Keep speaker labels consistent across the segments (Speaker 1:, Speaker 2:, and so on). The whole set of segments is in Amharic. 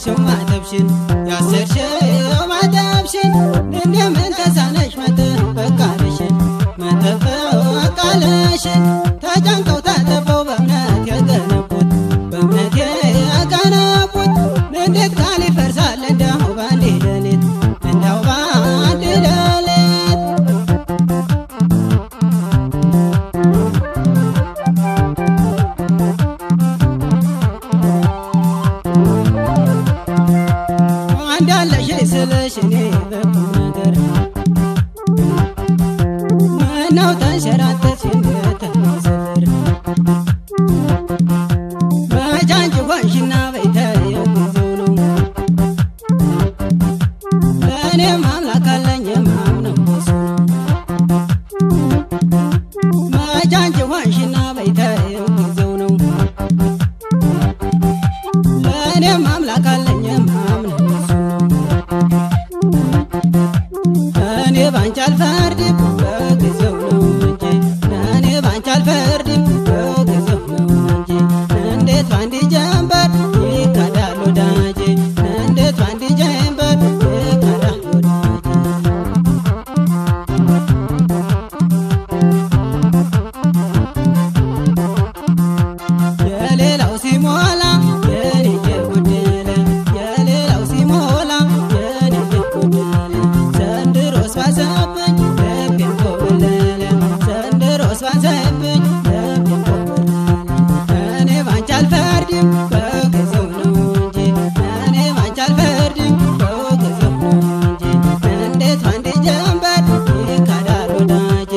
Speaker 1: ያሰርሽው ማተብሽን ያሰርሽው ማተብሽን እንደምን ተሳነሽ መጠበቃለሽን መጠበቃለሽን ተጨንቀው ታጠበው በእምነት የገነቡት በእምነት የገነቡት እንዴት ቃል ይፈርሳል እንደው ባንድ ሌሊት እንደው ባንድ ሌሊት አንዳለሽ ስለሽ እኔ በቁም ነገር ምነው ተንሸራተትሽ እንደተመሰር በጃንጅ ጓንሽና በይተየው ጊዜው ነው ለእኔም አምላክ አለኝ የማምነው በሱ ነው በጃንጅ ጓንሽና በይተየው ጊዜው ነው ለእኔም አምላክ አለኝ የማምነው በሱ ነው እኔ ባንቺ አልፈርድም በጊዜው ነው እንጂ እኔ ባንቺ አልፈርድም በጊዜው ነው እንጂ እንዴት ባንድ ጀንበር ይካዳል ወዳጄ እንዴት ባንድ ጀንበር ይካዳል ወዳጄ የሌላው ሲሞላ የኔ ጎደለ የሌላው ሲሞላ የኔ ጎደለ ዘንድሮስ ባሰብኝ ልቤን ኮበለለ ዘንድሮስ ባሰብኝ ልቤን ኮበለለ እኔ ባንቺ አልፈርድም በጊዜው ነው እንጂ እኔ ባንቺ አልፈርድም በጊዜው ነው እንጂ እንዴት ባንድ ጀንበር ይካዳል ወዳጄ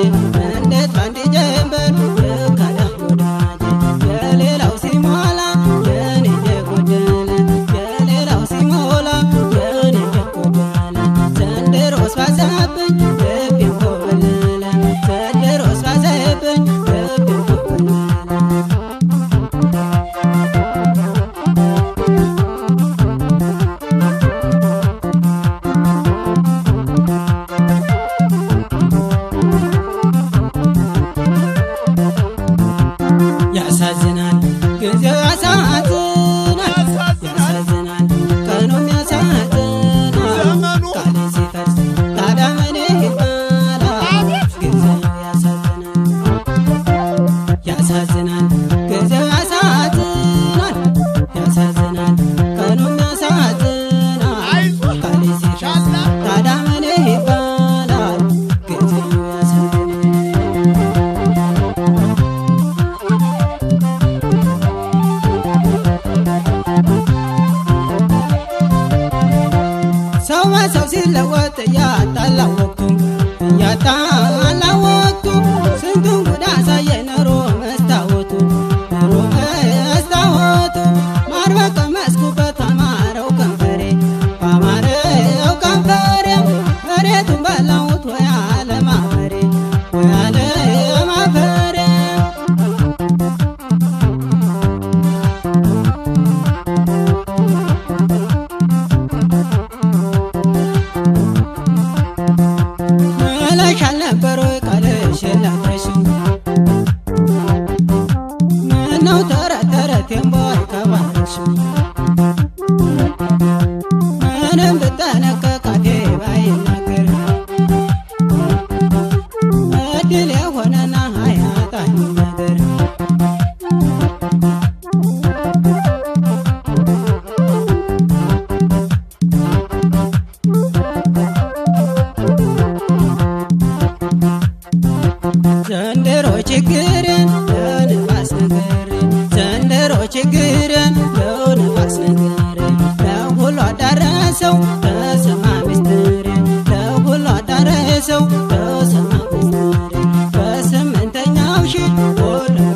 Speaker 1: እንዴት ባንድ ጀንበር ይካዳል ወዳጄ የሌላው ሲሞላ የኔ ጎደለ የሌላው ሲሞላ የኔ ጎደለ ዘንድሮስ ባሰብኝ ልቤን ኮበለለ ዘንድሮስ ባሰብኝ ልቤን ኮበለለ ያሳዝናል ጊዜው ያሳዝናል ያሳዝናል ቀኑም ያሳዝናል ቃሌ ሲፈርስ ታዲያ ምን ይባላል ጊዜው ያሳዝናል ጊዜው ያሳዝናል ያሳዝናል ቀኑም ያሳዝናል ቃሌ ሲፈርስ ታዲያ ምን ይባላል ጊዜው ያሳዝናል ሰው በሰው ሲለወጥ እያጣላ ወቅቱ ስንቱን ጉድ አሳየን ሮብ መስታወቱ ማር በቀመስኩበት አማረው ከንፈሬ ባማረው ከንፈሬ መሬቱን በላሁት ወይ አለማፈሬ ወይ አለማፈሬ መለሻል ነበር ወይ ቃልሽን ላትረሺው ምነው ተረት ተረቴን ቦይ ከባረክሽው ምንም ብጠነቀቅ አፌ ባይናገር እድል የሆነና አያጣኝ ነገር ዘንድሮ ችግርን ለንፋስ ነገሬ ዘንድሮ ችግርን ለንፋስ ነገሬ ለሁሉ አዳረሰው ተሰማ ምስጢሬ ለሁሉ አዳረሰው ተሰማ ምስጢሬ በስምንተኛው ሺህ ሁሉም